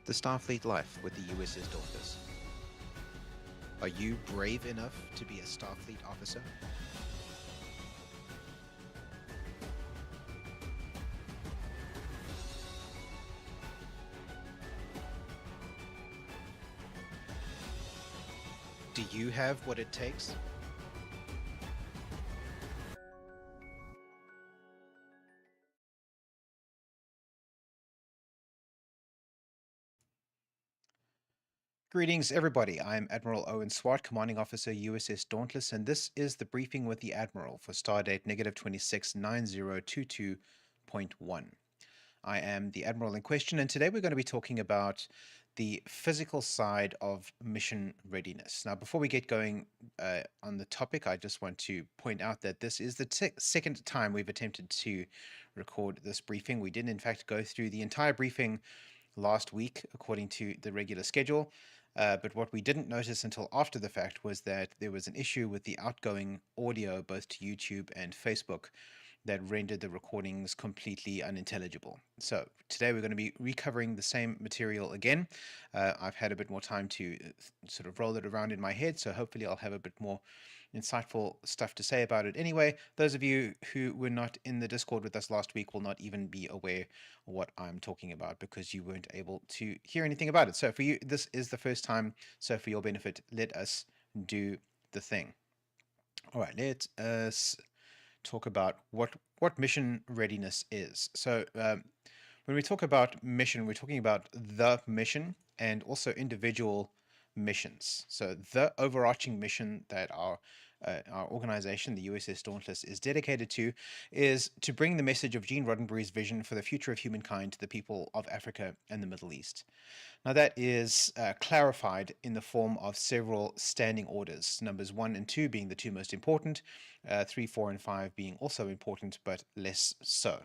The Starfleet life with the USS Dauntless. Are you brave enough to be a Starfleet officer? Do you have what it takes? Greetings, everybody. I'm Admiral Owen Swart, Commanding Officer, USS Dauntless, and this is the briefing with the Admiral for stardate -269022.1. I am the Admiral in question, and today we're going to be talking about the physical side of mission readiness. Now, before we get going on the topic, I just want to point out that this is the second time we've attempted to record this briefing. We did, in fact, go through the entire briefing last week according to the regular schedule. But what we didn't notice until after the fact was that there was an issue with the outgoing audio both to YouTube and Facebook that rendered the recordings completely unintelligible. So today we're going to be recovering the same material again. I've had a bit more time to sort of roll it around in my head, so hopefully I'll have a bit more insightful stuff to say about it. Anyway, those of you who were not in the Discord with us last week will not even be aware of what I'm talking about because you weren't able to hear anything about it. So for you, this is the first time, so for your benefit, let us do the thing. All right, let us talk about what mission readiness is. So when we talk about mission, we're talking about the mission and also individual missions. So the overarching mission that our organization, the USS Dauntless, is dedicated to is to bring the message of Gene Roddenberry's vision for the future of humankind to the people of Africa and the Middle East. Now, that is clarified in the form of several standing orders, numbers 1 and 2 being the two most important, 3, 4, and 5 being also important, but less so.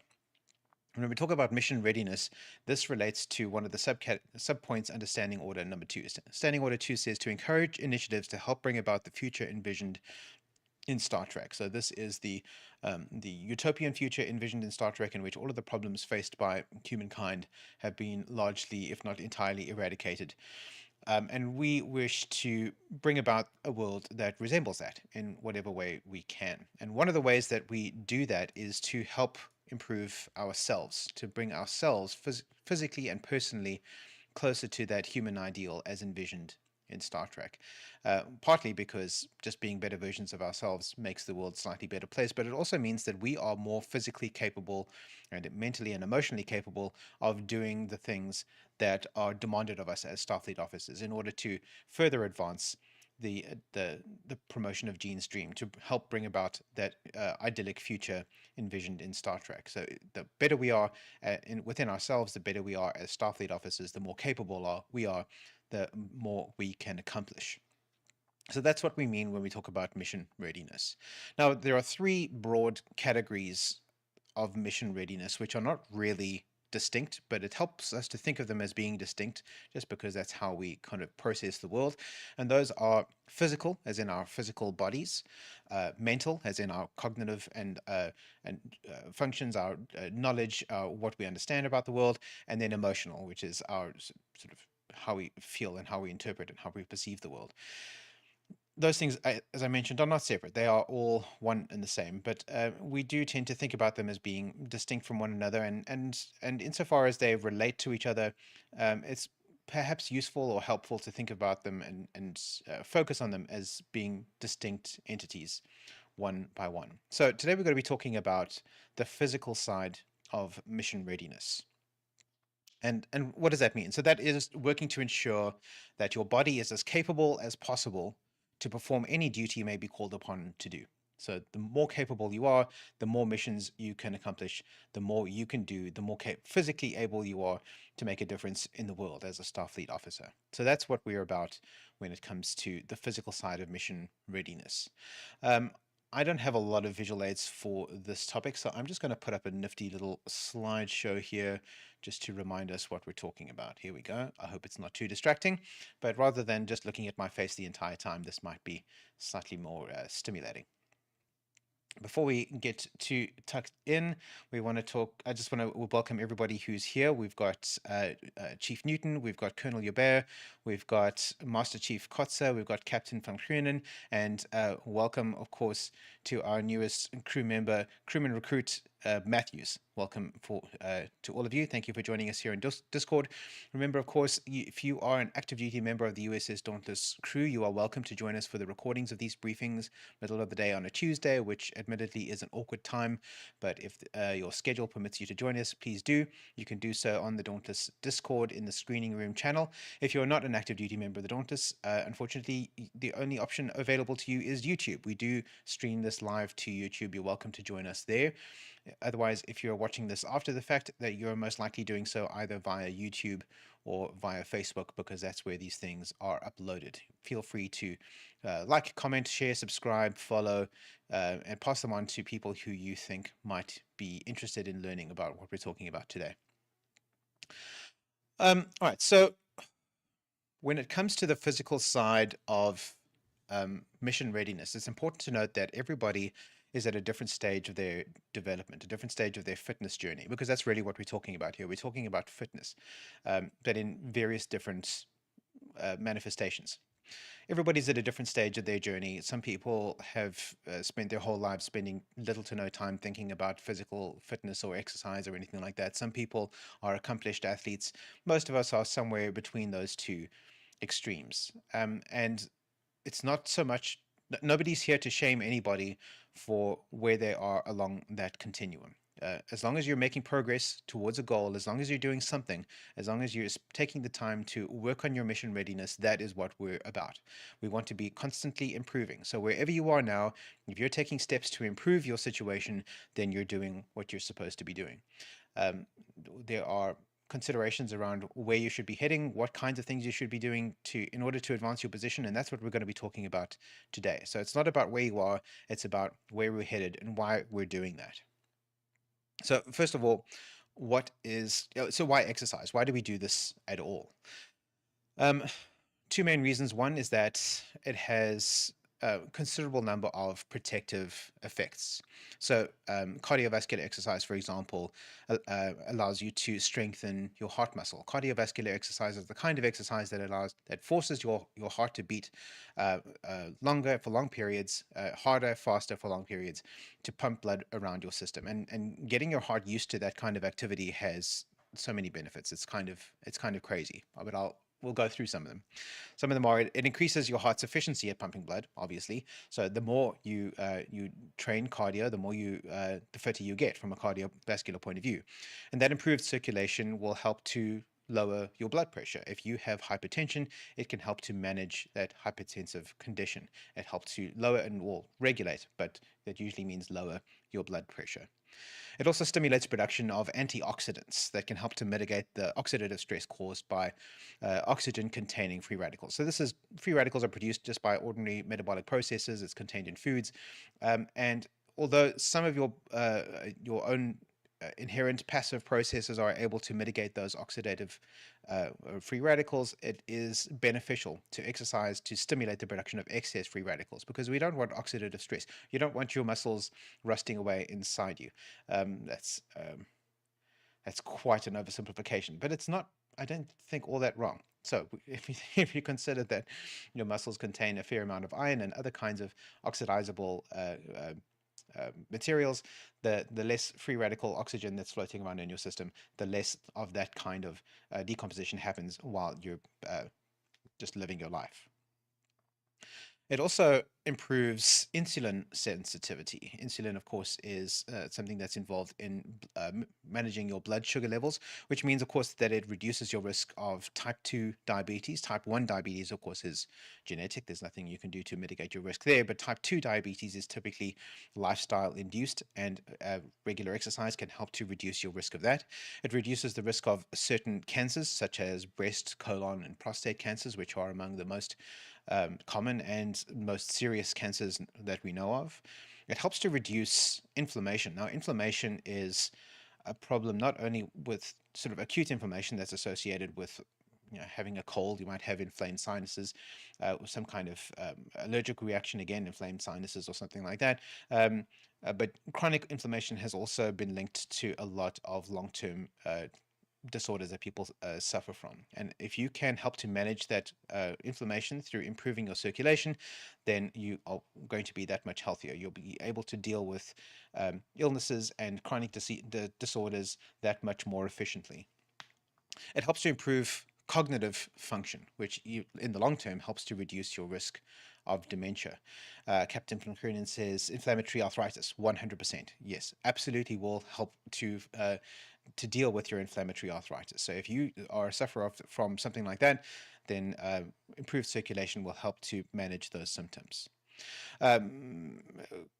When we talk about mission readiness, this relates to one of the subpoints under Standing Order number 2. Standing Order 2 says to encourage initiatives to help bring about the future envisioned in Star Trek. So this is the utopian future envisioned in Star Trek, in which all of the problems faced by humankind have been largely, if not entirely, eradicated. And we wish to bring about a world that resembles that in whatever way we can. And one of the ways that we do that is to help improve ourselves, to bring ourselves physically and personally closer to that human ideal as envisioned in Star Trek. Partly because just being better versions of ourselves makes the world a slightly better place, but it also means that we are more physically capable and mentally and emotionally capable of doing the things that are demanded of us as Starfleet officers in order to further advance the promotion of Gene's dream, to help bring about that idyllic future envisioned in Star Trek. So the better we are within ourselves, the better we are as Starfleet officers, the more capable we are, the more we can accomplish. So that's what we mean when we talk about mission readiness. Now, there are three broad categories of mission readiness, which are not really distinct, but it helps us to think of them as being distinct just because that's how we kind of process the world. And those are physical, as in our physical bodies, mental, as in our cognitive and functions, our knowledge, what we understand about the world, and then emotional, which is our sort of how we feel and how we interpret and how we perceive the world. Those things, as I mentioned, are not separate. They are all one and the same, but we do tend to think about them as being distinct from one another. And insofar as they relate to each other, it's perhaps useful or helpful to think about them and focus on them as being distinct entities, one by one. So today we're going to be talking about the physical side of mission readiness. And what does that mean? So that is working to ensure that your body is as capable as possible to perform any duty you may be called upon to do. So the more capable you are, the more missions you can accomplish, the more you can do, the more physically able you are to make a difference in the world as a Starfleet officer. So that's what we're about when it comes to the physical side of mission readiness. I don't have a lot of visual aids for this topic, so I'm just going to put up a nifty little slideshow here just to remind us what we're talking about. Here we go. I hope it's not too distracting, but rather than just looking at my face the entire time, this might be slightly more stimulating. Before we get too tucked in, we want to talk. I just want to welcome everybody who's here. We've got Chief Newton, we've got Colonel Yobert, we've got Master Chief Kotza, we've got Captain van Groenen, and welcome, of course, to our newest crew member, crewman recruit Matthews. Welcome to all of you. Thank you for joining us here in Discord. Remember, of course, if you are an active duty member of the USS Dauntless crew, you are welcome to join us for the recordings of these briefings, middle of the day on a Tuesday, which admittedly is an awkward time, but if your schedule permits you to join us, please do. You can do so on the Dauntless Discord in the screening room channel. If you're not an active duty member of the Dauntless, unfortunately, the only option available to you is YouTube. We do stream this live to YouTube. You're welcome to join us there. Otherwise, if you're watching this after the fact, that you're most likely doing so either via YouTube or via Facebook, because that's where these things are uploaded. Feel free to like, comment, share, subscribe, follow, and pass them on to people who you think might be interested in learning about what we're talking about today. All right, so when it comes to the physical side of mission readiness, it's important to note that everybody is at a different stage of their development, a different stage of their fitness journey, because that's really what we're talking about here. We're talking about fitness, but in various different manifestations. Everybody's at a different stage of their journey. Some people have spent their whole lives spending little to no time thinking about physical fitness or exercise or anything like that. Some people are accomplished athletes. Most of us are somewhere between those two extremes. And it's not so much, nobody's here to shame anybody for where they are along that continuum. As long as you're making progress towards a goal, as long as you're doing something, as long as you're taking the time to work on your mission readiness, that is what we're about. We want to be constantly improving. So wherever you are now, if you're taking steps to improve your situation, then you're doing what you're supposed to be doing. There are considerations around where you should be heading, what kinds of things you should be doing in order to advance your position, and that's what we're going to be talking about today. So it's not about where you are, it's about where we're headed and why we're doing that. So first of all, why exercise? Why do we do this at all? Two main reasons. One is that it has a considerable number of protective effects. So cardiovascular exercise, for example, allows you to strengthen your heart muscle. Cardiovascular exercise is the kind of exercise that forces your heart to beat longer for long periods, harder, faster for long periods, to pump blood around your system. And getting your heart used to that kind of activity has so many benefits. It's kind of crazy, but we'll go through some of them. Some of them are, it increases your heart's efficiency at pumping blood, obviously. So the more you train cardio, the fitter you get from a cardiovascular point of view. And that improved circulation will help to lower your blood pressure. If you have hypertension, it can help to manage that hypertensive condition. It helps to lower and regulate, but that usually means lower your blood pressure. It also stimulates production of antioxidants that can help to mitigate the oxidative stress caused by oxygen-containing free radicals. So free radicals are produced just by ordinary metabolic processes. It's contained in foods, and although some of your own inherent passive processes are able to mitigate those oxidative free radicals, it is beneficial to exercise to stimulate the production of excess free radicals, because we don't want oxidative stress. You don't want your muscles rusting away inside you. That's quite an oversimplification, but it's not, I don't think, all that wrong. So if you consider that your muscles contain a fair amount of iron and other kinds of oxidizable materials, the less free radical oxygen that's floating around in your system, the less of that kind of decomposition happens while you're just living your life. It also improves insulin sensitivity. Insulin, of course, is something that's involved in managing your blood sugar levels, which means, of course, that it reduces your risk of type 2 diabetes. Type 1 diabetes, of course, is genetic. There's nothing you can do to mitigate your risk there. But type 2 diabetes is typically lifestyle induced, and regular exercise can help to reduce your risk of that. It reduces the risk of certain cancers, such as breast, colon, and prostate cancers, which are among the most common and most serious cancers that we know of. It helps to reduce inflammation. Now, inflammation is a problem not only with sort of acute inflammation that's associated with having a cold, you might have inflamed sinuses, or some kind of allergic reaction, again, inflamed sinuses or something like that. But chronic inflammation has also been linked to a lot of long-term disorders that people suffer from. And if you can help to manage that inflammation through improving your circulation, then you are going to be that much healthier. You'll be able to deal with illnesses and chronic disorders that much more efficiently. It helps to improve cognitive function, which in the long term helps to reduce your risk of dementia. Captain Van Groenen says inflammatory arthritis, 100%. Yes, absolutely will help to deal with your inflammatory arthritis. So if you are a sufferer from something like that, then improved circulation will help to manage those symptoms.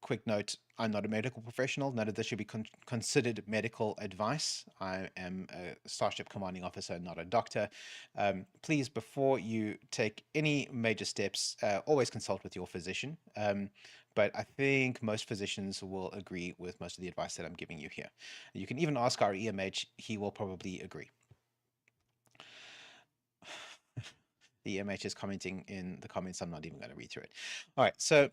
Quick note, I'm not a medical professional. None of this should be considered medical advice. I am a Starship Commanding Officer, not a doctor. Please, before you take any major steps, always consult with your physician. But I think most physicians will agree with most of the advice that I'm giving you here. You can even ask our EMH, he will probably agree. The EMH is commenting in the comments. I'm not even going to read through it. All right, so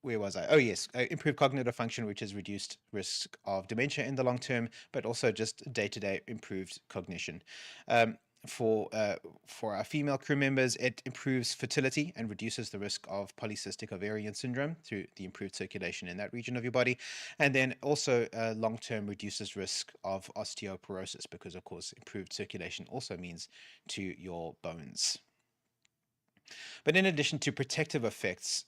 where was I? Oh, yes, improved cognitive function, which has reduced risk of dementia in the long term, but also just day-to-day improved cognition. For our female crew members, it improves fertility and reduces the risk of polycystic ovarian syndrome through the improved circulation in that region of your body. And then also long-term reduces risk of osteoporosis because, of course, improved circulation also means to your bones. But in addition to protective effects,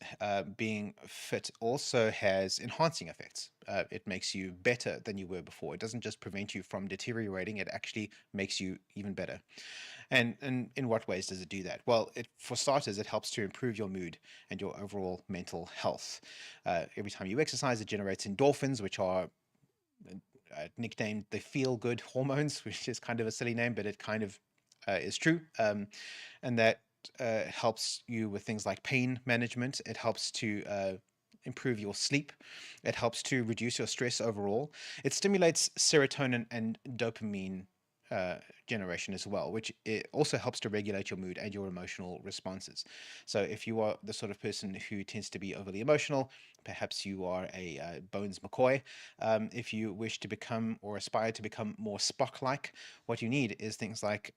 being fit also has enhancing effects. It makes you better than you were before. It doesn't just prevent you from deteriorating, it actually makes you even better. And in what ways does it do that? Well, for starters, it helps to improve your mood and your overall mental health. Every time you exercise, it generates endorphins, which are nicknamed the feel-good hormones, which is kind of a silly name, but it kind of is true. And that helps you with things like pain management. It helps to improve your sleep. It helps to reduce your stress overall. It stimulates serotonin and dopamine generation as well, which it also helps to regulate your mood and your emotional responses. So if you are the sort of person who tends to be overly emotional, perhaps you are a Bones McCoy. If you wish to become or aspire to become more Spock-like, what you need is things like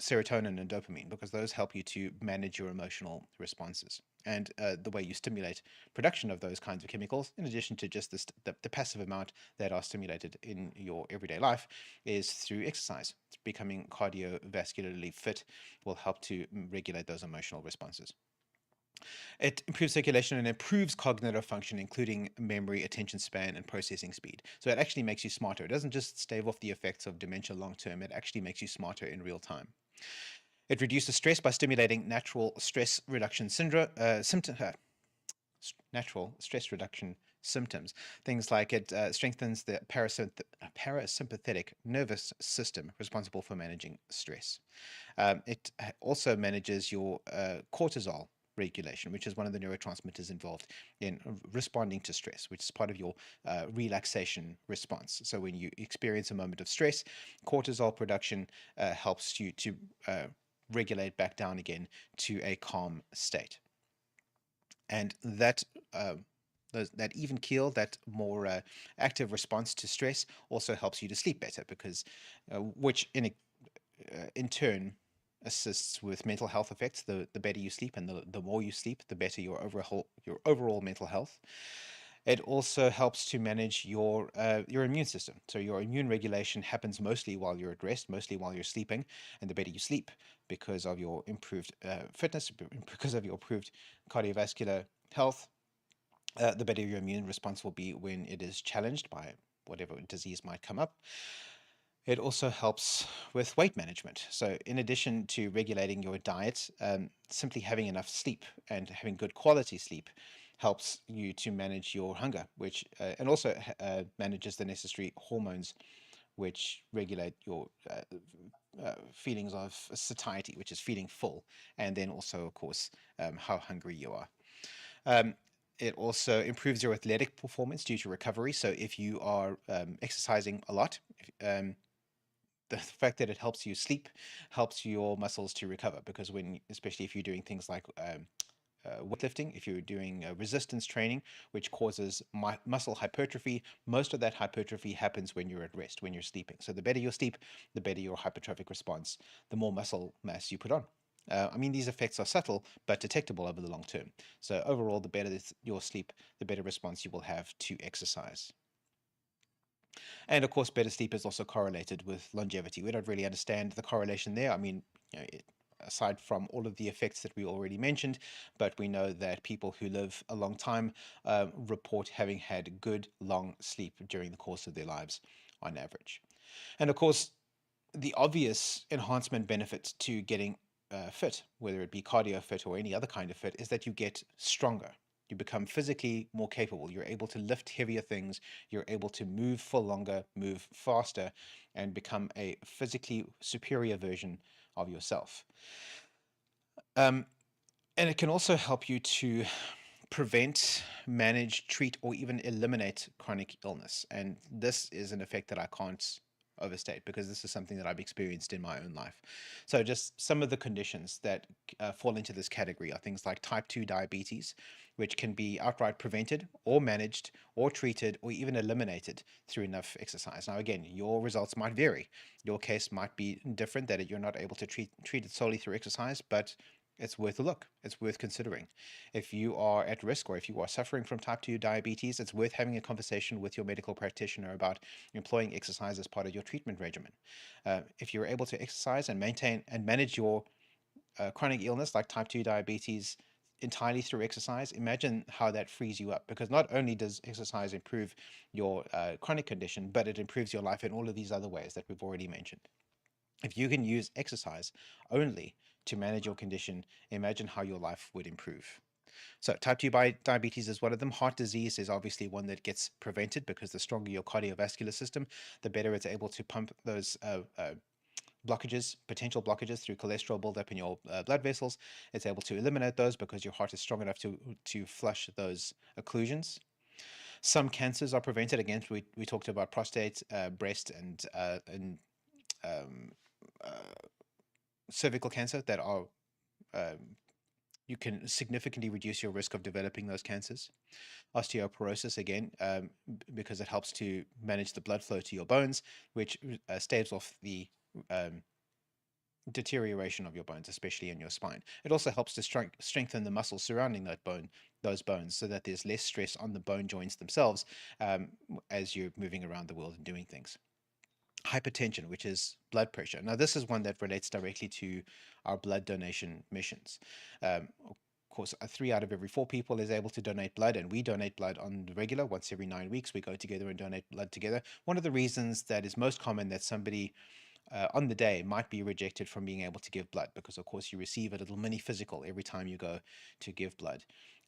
serotonin and dopamine, because those help you to manage your emotional responses. And the way you stimulate production of those kinds of chemicals, in addition to just the passive amount that are stimulated in your everyday life, is through exercise. Becoming cardiovascularly fit will help to regulate those emotional responses. It improves circulation and improves cognitive function, including memory, attention span, and processing speed. So it actually makes you smarter. It doesn't just stave off the effects of dementia long term, it actually makes you smarter in real time. It reduces stress by stimulating natural stress reduction natural stress reduction symptoms. Things like it strengthens the parasympathetic nervous system responsible for managing stress. It also manages your cortisol regulation, which is one of the neurotransmitters involved in responding to stress, which is part of your relaxation response. So when you experience a moment of stress, cortisol production helps you to regulate back down again to a calm state. And that even keel, that more active response to stress also helps you to sleep better, because which in turn assists with mental health effects. The better you sleep and the more you sleep, the better your overall mental health. It also helps to manage your immune system. So your immune regulation happens mostly while you're at rest, mostly while you're sleeping, and the better you sleep, because of your improved fitness, because of your improved cardiovascular health, the better your immune response will be when it is challenged by whatever disease might come up. It also helps with weight management. So in addition to regulating your diet, simply having enough sleep and having good quality sleep helps you to manage your hunger, which and also manages the necessary hormones which regulate your feelings of satiety, which is feeling full, and then also, of course, how hungry you are. It also improves your athletic performance due to recovery. So if you are exercising a lot, the fact that it helps you sleep helps your muscles to recover, because especially if you're doing things like weightlifting, if you're doing resistance training, which causes muscle hypertrophy, most of that hypertrophy happens when you're at rest, when you're sleeping. So the better your sleep, the better your hypertrophic response, the more muscle mass you put on. I mean, these effects are subtle but detectable over the long term. So overall, the better your sleep, the better response you will have to exercise. And of course, better sleep is also correlated with longevity. We don't really understand the correlation there. I mean, aside from all of the effects that we already mentioned, but we know that people who live a long time report having had good long sleep during the course of their lives on average. And of course, the obvious enhancement benefit to getting fit, whether it be cardio fit or any other kind of fit, is that you get stronger. You become physically more capable. You're able to lift heavier things. You're able to move for longer, move faster, and become a physically superior version of yourself. And it can also help you to prevent, manage, treat, or even eliminate chronic illness. And this is an effect that I can't overstate, because this is something that I've experienced in my own life. So, just some of the conditions that fall into this category are things like type 2 diabetes, which can be outright prevented or managed or treated or even eliminated through enough exercise. Now, again, your results might vary. Your case might be different, that you're not able to treat it solely through exercise, but it's worth a look. It's worth considering. If you are at risk, or if you are suffering from type 2 diabetes, it's worth having a conversation with your medical practitioner about employing exercise as part of your treatment regimen. If you're able to exercise and maintain and manage your chronic illness like type 2 diabetes entirely through exercise, imagine how that frees you up, because not only does exercise improve your chronic condition, but it improves your life in all of these other ways that we've already mentioned. If you can use exercise only to manage your condition, imagine how your life would improve. So, type 2 diabetes is one of them. Heart disease is obviously one that gets prevented, because the stronger your cardiovascular system, the better it's able to pump those blockages, potential blockages through cholesterol buildup in your blood vessels. It's able to eliminate those because your heart is strong enough to flush those occlusions. Some cancers are prevented. Again, we talked about prostate, breast, and um, uh, cervical cancer that are you can significantly reduce your risk of developing those cancers. Osteoporosis, again, because it helps to manage the blood flow to your bones, which staves off the um, deterioration of your bones, especially in your spine. It also helps to strengthen the muscles surrounding those bones, so that there's less stress on the bone joints themselves as you're moving around the world and doing things. Hypertension, which is blood pressure. Now, this is one that relates directly to our blood donation missions. Of course, 3 out of every 4 people is able to donate blood, and we donate blood on the regular. Once every 9 weeks, we go together and donate blood together. One of the reasons that is most common that somebody on the day might be rejected from being able to give blood, because of course you receive a little mini physical every time you go to give blood,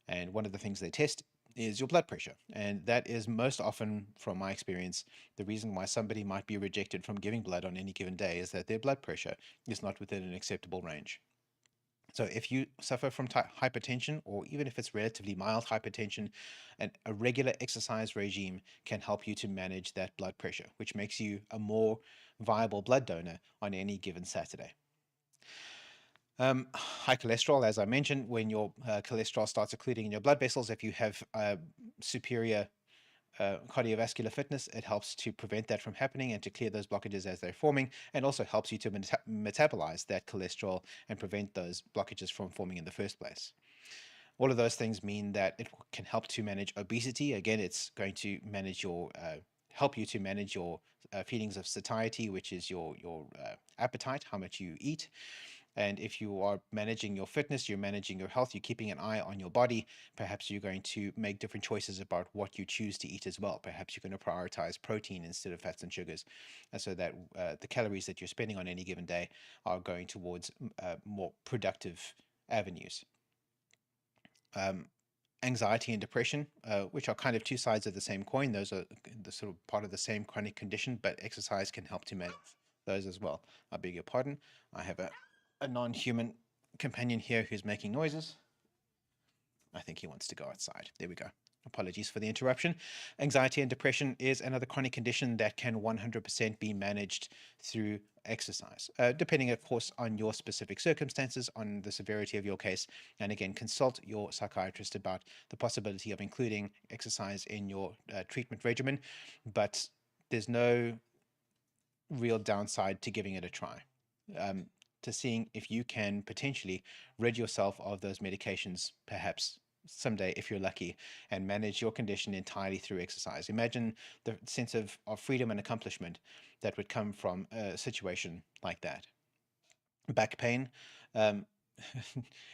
and one of the things they test is your blood pressure. And that is most often, from my experience, the reason why somebody might be rejected from giving blood on any given day is that their blood pressure is not within an acceptable range. So if you suffer from hypertension, or even if it's relatively mild hypertension, a regular exercise regime can help you to manage that blood pressure, which makes you a more viable blood donor on any given Saturday. High cholesterol, as I mentioned, when your cholesterol starts occluding in your blood vessels, if you have superior cardiovascular fitness, it helps to prevent that from happening and to clear those blockages as they're forming, and also helps you to metabolize that cholesterol and prevent those blockages from forming in the first place. All of those things mean that it can help to manage obesity. Again, it's going to manage your help you to manage your feelings of satiety, which is your appetite, how much you eat. And if you are managing your fitness, you're managing your health, you're keeping an eye on your body, perhaps you're going to make different choices about what you choose to eat as well. Perhaps you're going to prioritize protein instead of fats and sugars, and so that the calories that you're spending on any given day are going towards more productive avenues. Um, Anxiety and depression, which are kind of two sides of the same coin. Those are the sort of part of the same chronic condition, but exercise can help to manage those as well. I beg your pardon. I have a non-human companion here who's making noises. I think he wants to go outside. There we go. Apologies for the interruption. Anxiety and depression is another chronic condition that can 100% be managed through exercise, depending, of course, on your specific circumstances, on the severity of your case. And again, consult your psychiatrist about the possibility of including exercise in your treatment regimen. But there's no real downside to giving it a try. To seeing if you can potentially rid yourself of those medications, perhaps someday, if you're lucky, and manage your condition entirely through exercise. Imagine the sense of freedom and accomplishment that would come from a situation like that. Back pain. Um,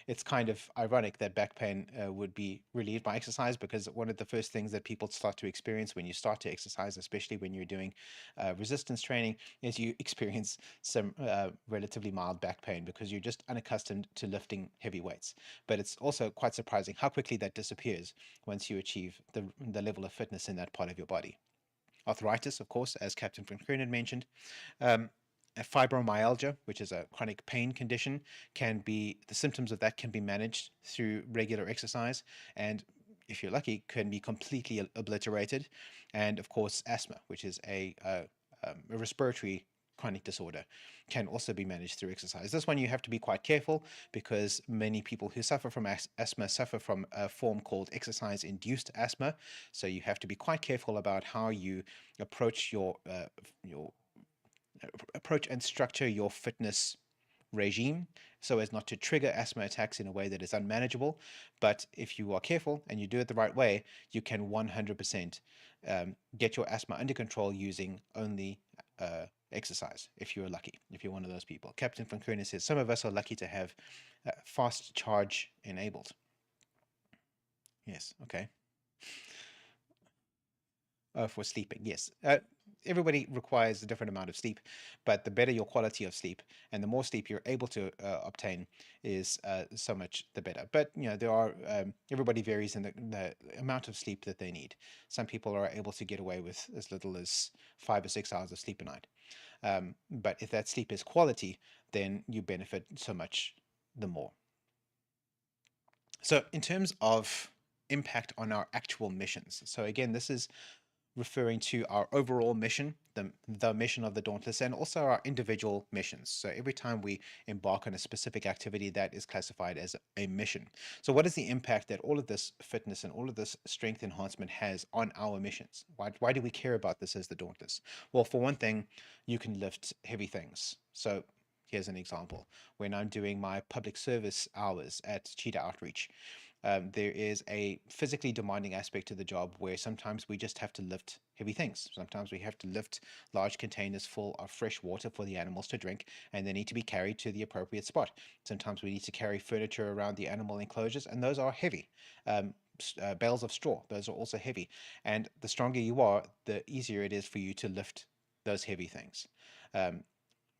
it's kind of ironic that back pain would be relieved by exercise, because one of the first things that people start to experience when you start to exercise, especially when you're doing resistance training, is you experience some relatively mild back pain because you're just unaccustomed to lifting heavy weights. But it's also quite surprising how quickly that disappears once you achieve the level of fitness in that part of your body. Arthritis, of course, as Captain Van Kroonen mentioned. Um, Fibromyalgia, which is a chronic pain condition, the symptoms of that can be managed through regular exercise, and if you're lucky, can be completely obliterated. And of course, asthma, which is a respiratory chronic disorder, can also be managed through exercise. This one you have to be quite careful, because many people who suffer from asthma suffer from a form called exercise-induced asthma. So you have to be quite careful about how you approach your approach and structure your fitness regime so as not to trigger asthma attacks in a way that is unmanageable. But if you are careful and you do it the right way, you can 100% get your asthma under control using only exercise, if you're lucky, if you're one of those people. Captain Van Kroonen says some of us are lucky to have fast charge enabled. Yes, okay. For sleeping, yes. Everybody requires a different amount of sleep, but the better your quality of sleep and the more sleep you're able to obtain is so much the better. But there are everybody varies in the amount of sleep that they need. Some people are able to get away with as little as 5 or 6 hours of sleep a night. But if that sleep is quality, then you benefit so much the more. So in terms of impact on our actual missions, so again, this is referring to our overall mission, the mission of the Dauntless, and also our individual missions. So every time we embark on a specific activity, that is classified as a mission. So what is the impact that all of this fitness and all of this strength enhancement has on our missions? Why do we care about this as the Dauntless? Well, for one thing, you can lift heavy things. So here's an example. When I'm doing my public service hours at Cheetah Outreach, there is a physically demanding aspect to the job where sometimes we just have to lift heavy things. Sometimes we have to lift large containers full of fresh water for the animals to drink, and they need to be carried to the appropriate spot. Sometimes we need to carry furniture around the animal enclosures, and those are heavy. Bales of straw, those are also heavy. And the stronger you are, the easier it is for you to lift those heavy things.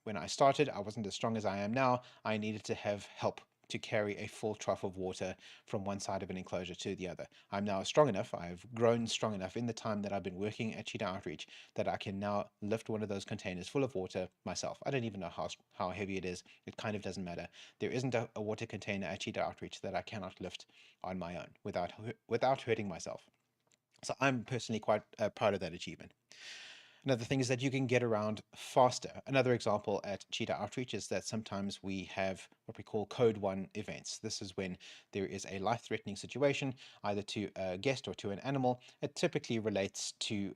When I started, I wasn't as strong as I am now. I needed to have help to carry a full trough of water from one side of an enclosure to the other. I'm now strong enough, I've grown strong enough in the time that I've been working at Cheetah Outreach that I can now lift one of those containers full of water myself. I don't even know how heavy it is. It kind of doesn't matter. There isn't a water container at Cheetah Outreach that I cannot lift on my own without hurting myself. So I'm personally quite proud of that achievement. Another thing is that you can get around faster. Another example at Cheetah Outreach is that sometimes we have what we call Code 1 events. This is when there is a life-threatening situation, either to a guest or to an animal. It typically relates to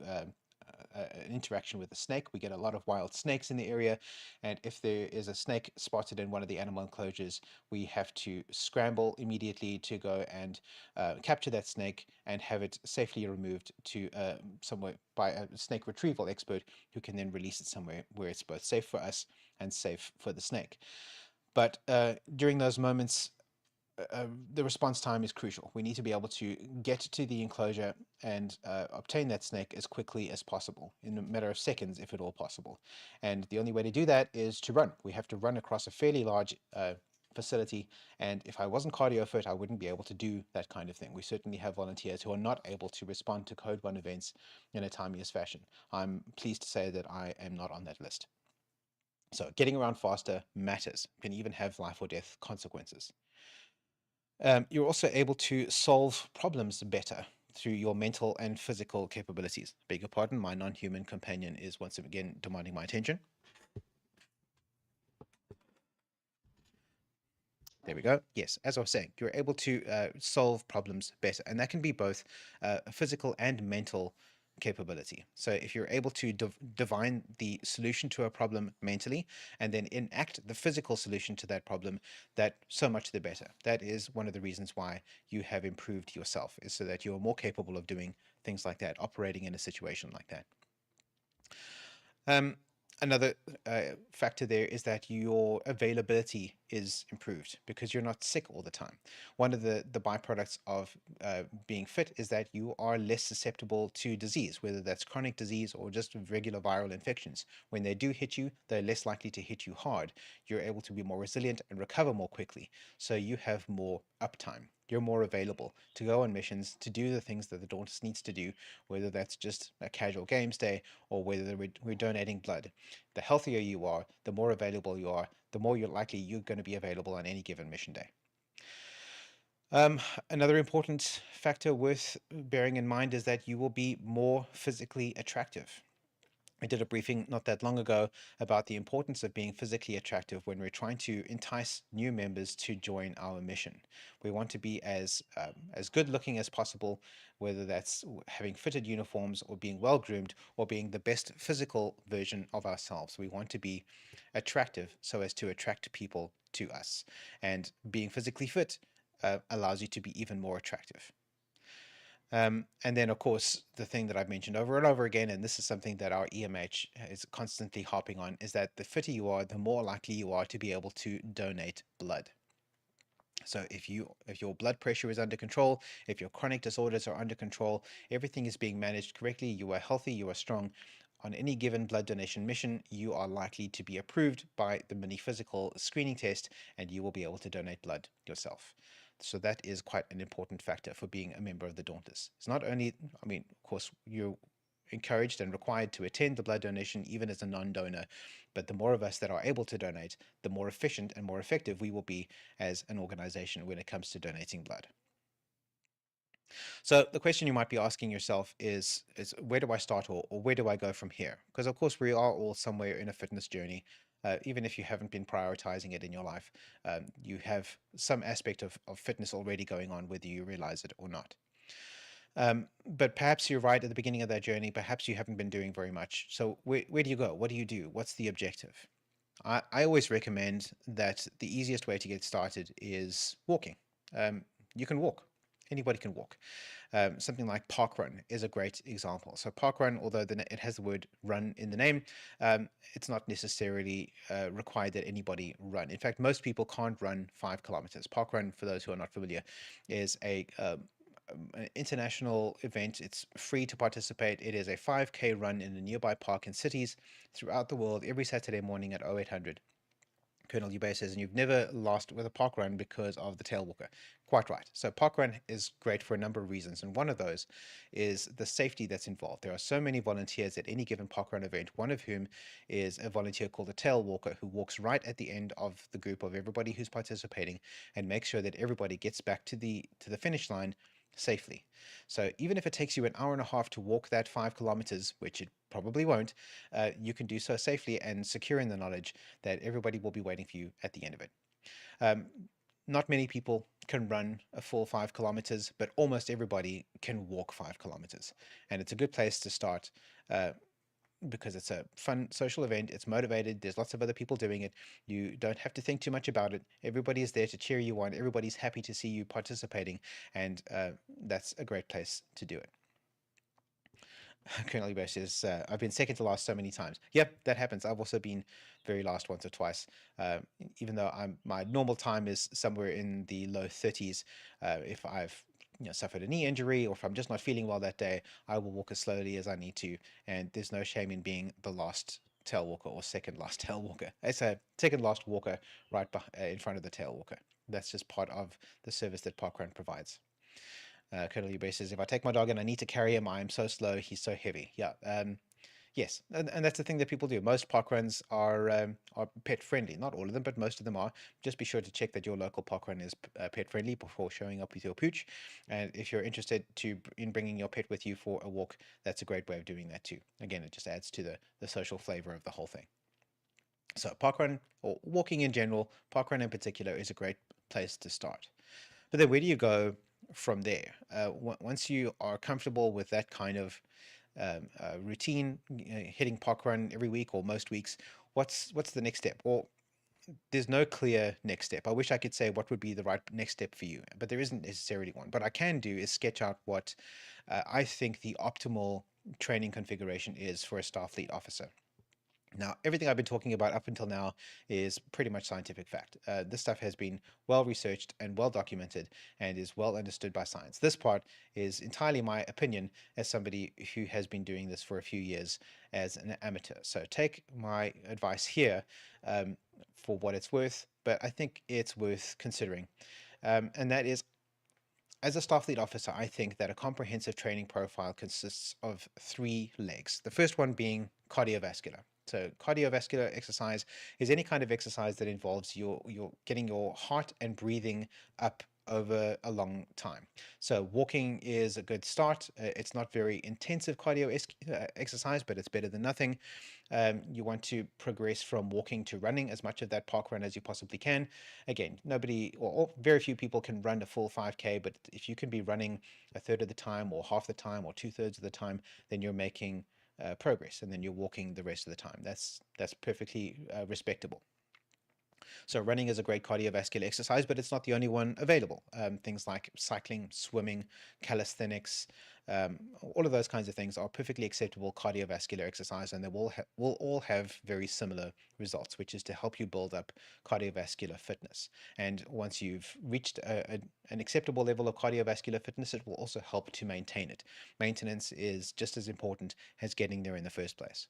an interaction with a snake. We get a lot of wild snakes in the area, and if there is a snake spotted in one of the animal enclosures, we have to scramble immediately to go and capture that snake and have it safely removed to somewhere by a snake retrieval expert who can then release it somewhere where it's both safe for us and safe for the snake. But during those moments, the response time is crucial. We need to be able to get to the enclosure and obtain that snake as quickly as possible, in a matter of seconds, if at all possible. And the only way to do that is to run. We have to run across a fairly large facility, and if I wasn't cardio fit, I wouldn't be able to do that kind of thing. We certainly have volunteers who are not able to respond to Code 1 events in a timeliest fashion. I'm pleased to say that I am not on that list. So getting around faster matters, can even have life or death consequences. You're also able to solve problems better through your mental and physical capabilities. Beg your pardon, my non-human companion is once again demanding my attention. There we go. Yes, as I was saying, you're able to solve problems better, and that can be both a physical and mental capability. So if you're able to divine the solution to a problem mentally and then enact the physical solution to that problem, that so much the better. That is one of the reasons why you have improved yourself, is so that you're more capable of doing things like that, operating in a situation like that. Um, Another factor there is that your availability is improved because you're not sick all the time. One of the byproducts of being fit is that you are less susceptible to disease, whether that's chronic disease or just regular viral infections. When they do hit you, they're less likely to hit you hard. You're able to be more resilient and recover more quickly. So you have more uptime. You're more available to go on missions, to do the things that the Dauntless needs to do, whether that's just a casual games day or whether we're donating blood. The healthier you are, the more available you are, the more you're going to be available on any given mission day. Another important factor worth bearing in mind is that you will be more physically attractive. I did a briefing not that long ago about the importance of being physically attractive when we're trying to entice new members to join our mission. We want to be as good looking as possible, whether that's having fitted uniforms or being well groomed or being the best physical version of ourselves. We want to be attractive so as to attract people to us. And being physically fit allows you to be even more attractive. And then, of course, the thing that I've mentioned over and over again, and this is something that our EMH is constantly harping on, is that the fitter you are, the more likely you are to be able to donate blood. So if your blood pressure is under control, if your chronic disorders are under control, everything is being managed correctly, you are healthy, you are strong, on any given blood donation mission, you are likely to be approved by the mini physical screening test, and you will be able to donate blood yourself. So that is quite an important factor for being a member of the Dauntless. It's not only, I mean, of course, you're encouraged and required to attend the blood donation even as a non-donor, but the more of us that are able to donate, the more efficient and more effective we will be as an organization when it comes to donating blood. So the question you might be asking yourself is where do I start, or where do I go from here? Because of course we are all somewhere in a fitness journey. Even if you haven't been prioritizing it in your life, you have some aspect of fitness already going on, whether you realize it or not. But perhaps you're right at the beginning of that journey. Perhaps you haven't been doing very much. So where do you go? What do you do? What's the objective? I always recommend that the easiest way to get started is walking. You can walk. Anybody can walk. Something like parkrun is a great example. So parkrun, although it has the word run in the name, it's not necessarily required that anybody run. In fact, most people can't run 5 kilometers. Parkrun, for those who are not familiar, is an international event. It's free to participate. It is a 5K run in a nearby park in cities throughout the world every Saturday morning at 0800. Colonel Ubay says, and you've never lost with a park run because of the tail walker. Quite right. So park run is great for a number of reasons, and one of those is the safety that's involved. There are so many volunteers at any given park run event, one of whom is a volunteer called a tail walker, who walks right at the end of the group of everybody who's participating and makes sure that everybody gets back to the finish line safely. So even if it takes you an hour and a half to walk that 5 kilometers, which it probably won't, you can do so safely and secure in the knowledge that everybody will be waiting for you at the end of it. Not many people can run a full 5 kilometers, but almost everybody can walk 5 kilometers. And it's a good place to start because it's a fun social event. It's motivated. There's lots of other people doing it. You don't have to think too much about it. Everybody is there to cheer you on. Everybody's happy to see you participating. And that's a great place to do it. Colonel Eber says, I've been second to last so many times. Yep, that happens. I've also been very last once or twice. Even though my normal time is somewhere in the low 30s, if I've suffered a knee injury or if I'm just not feeling well that day, I will walk as slowly as I need to. And there's no shame in being the last tail walker or second last tail walker. It's a second last walker right in front of the tail walker. That's just part of the service that Parkrun provides. Colonel Ubay says, if I take my dog and I need to carry him, I am so slow, he's so heavy. Yeah. Yes, and that's the thing that people do. Most park runs are pet friendly. Not all of them, but most of them are. Just be sure to check that your local park run is pet friendly before showing up with your pooch. And if you're interested in bringing your pet with you for a walk, that's a great way of doing that too. Again, it just adds to the social flavor of the whole thing. So park run or walking in general, park run in particular, is a great place to start. But then where do you go from there? Once you are comfortable with that kind of routine, hitting park run every week or most weeks, what's the next step? Well, there's no clear next step. I wish I could say what would be the right next step for you, but there isn't necessarily one. What I can do is sketch out what I think the optimal training configuration is for a Starfleet officer. Now, everything I've been talking about up until now is pretty much scientific fact. This stuff has been well researched and well documented and is well understood by science. This part is entirely my opinion as somebody who has been doing this for a few years as an amateur. So take my advice here for what it's worth, but I think it's worth considering. And that is, as a Starfleet officer, I think that a comprehensive training profile consists of three legs. The first one being cardiovascular. So cardiovascular exercise is any kind of exercise that involves your getting your heart and breathing up over a long time. So walking is a good start. It's not very intensive cardio exercise, but it's better than nothing. You want to progress from walking to running as much of that park run as you possibly can. Again, nobody or very few people can run a full 5K, but if you can be running a third of the time or half the time or two-thirds of the time, then you're making progress, and then you're walking the rest of the time. That's perfectly respectable. So running is a great cardiovascular exercise, but it's not the only one available. Things like cycling, swimming, calisthenics, all of those kinds of things are perfectly acceptable cardiovascular exercise, and they will all have very similar results, which is to help you build up cardiovascular fitness. And once you've reached an acceptable level of cardiovascular fitness, it will also help to maintain it. Maintenance is just as important as getting there in the first place.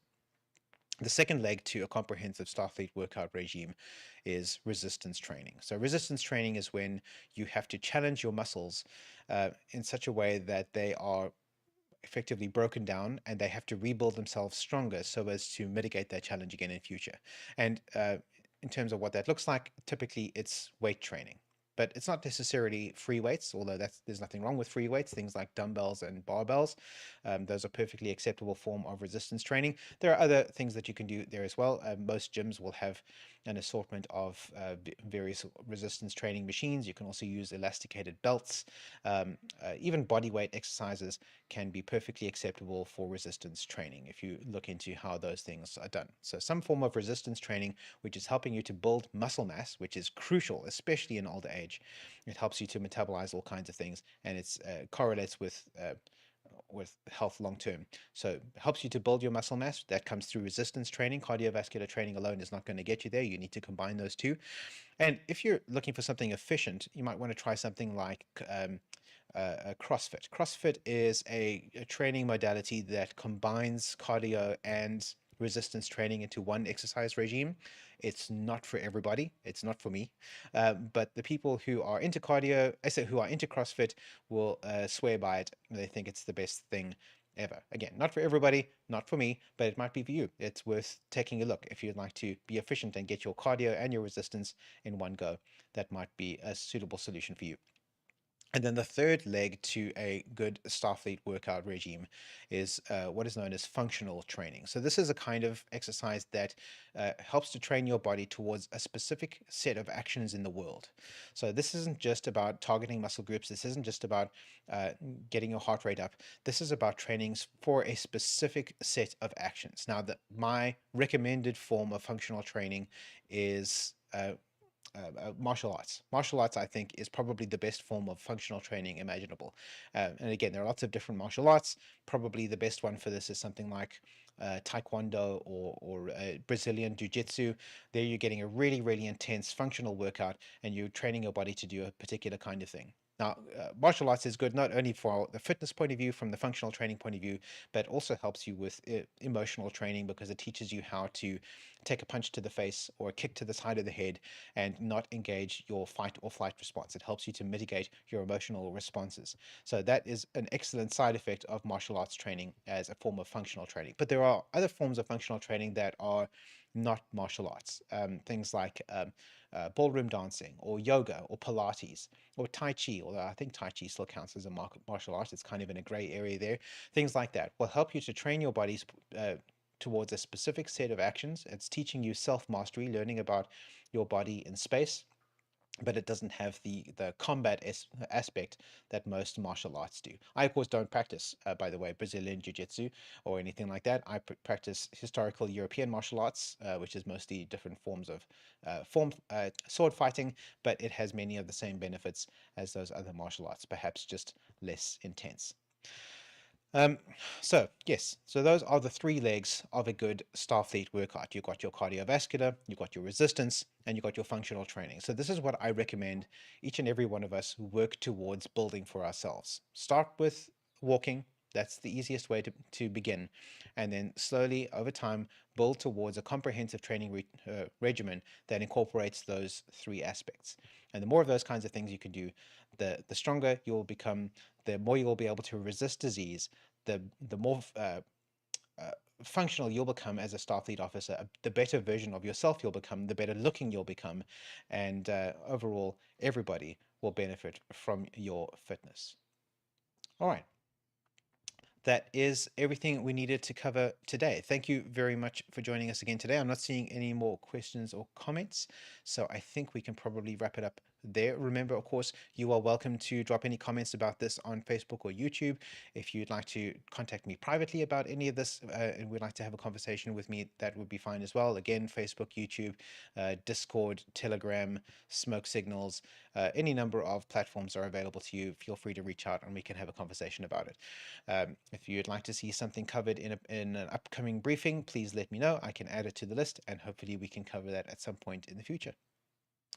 The second leg to a comprehensive Starfleet workout regime is resistance training. So, resistance training is when you have to challenge your muscles in such a way that they are effectively broken down and they have to rebuild themselves stronger so as to mitigate that challenge again in future. And in terms of what that looks like, typically it's weight training. But it's not necessarily free weights, although there's nothing wrong with free weights. Things like dumbbells and barbells, those are perfectly acceptable form of resistance training. There are other things that you can do there as well. Most gyms will have an assortment of various resistance training machines. You can also use elasticated belts. Even body weight exercises can be perfectly acceptable for resistance training if you look into how those things are done. So some form of resistance training, which is helping you to build muscle mass, which is crucial, especially in older age. It helps you to metabolize all kinds of things, and it correlates with health long term. So it helps you to build your muscle mass. That comes through resistance training. Cardiovascular training alone is not going to get you there. You need to combine those two. And if you're looking for something efficient, you might want to try something like CrossFit. CrossFit is a training modality that combines cardio and resistance training into one exercise regime. It's not for everybody. It's not for me. But the people who are into cardio, I say who are into CrossFit, will swear by it. They think it's the best thing ever. Again, not for everybody, not for me, but it might be for you. It's worth taking a look if you'd like to be efficient and get your cardio and your resistance in one go. That might be a suitable solution for you. And then the third leg to a good Starfleet workout regime is what is known as functional training. So this is a kind of exercise that helps to train your body towards a specific set of actions in the world. So this isn't just about targeting muscle groups. This isn't just about getting your heart rate up. This is about trainings for a specific set of actions. Now, my recommended form of functional training is martial arts. Martial arts, I think, is probably the best form of functional training imaginable. And again, there are lots of different martial arts. Probably the best one for this is something like Taekwondo or Brazilian Jiu-Jitsu. There you're getting a really, really intense functional workout and you're training your body to do a particular kind of thing. Now, martial arts is good not only for the fitness point of view, from the functional training point of view, but also helps you with emotional training because it teaches you how to take a punch to the face or a kick to the side of the head and not engage your fight or flight response. It helps you to mitigate your emotional responses. So that is an excellent side effect of martial arts training as a form of functional training. But there are other forms of functional training that are not martial arts. Things like ballroom dancing or yoga or Pilates or Tai Chi, although I think Tai Chi still counts as a martial art. It's kind of in a gray area there. Things like that will help you to train your bodies towards a specific set of actions. It's teaching you self mastery, learning about your body in space, but it doesn't have the combat aspect that most martial arts do. I, of course, don't practice, by the way, Brazilian jiu-jitsu or anything like that. I practice historical European martial arts, which is mostly different forms of sword fighting, but it has many of the same benefits as those other martial arts, perhaps just less intense. Um, so yes, so those are the three legs of a good Starfleet workout. You've got your cardiovascular, you've got your resistance, and you've got your functional training. So this is what I recommend each and every one of us work towards building for ourselves. Start with walking. That's the easiest way to begin. And then slowly over time, build towards a comprehensive training regimen that incorporates those three aspects. And the more of those kinds of things you can do, the stronger you'll become, the more you'll be able to resist disease, the more functional you'll become as a Starfleet officer, the better version of yourself you'll become, the better looking you'll become, and overall, everybody will benefit from your fitness. All right. That is everything we needed to cover today. Thank you very much for joining us again today. I'm not seeing any more questions or comments, so I think we can probably wrap it up there. Remember, of course, you are welcome to drop any comments about this on Facebook or YouTube. If you'd like to contact me privately about any of this and would like to have a conversation with me, that would be fine as well. Again, Facebook, YouTube, Discord, Telegram, smoke signals, any number of platforms are available to you. Feel free to reach out and we can have a conversation about it. If you'd like to see something covered in an upcoming briefing, please let me know. I can add it to the list and hopefully we can cover that at some point in the future.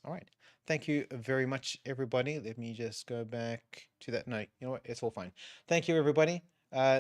All right. Thank you very much, everybody. Let me just go back to that. No, you know what? It's all fine. Thank you, everybody.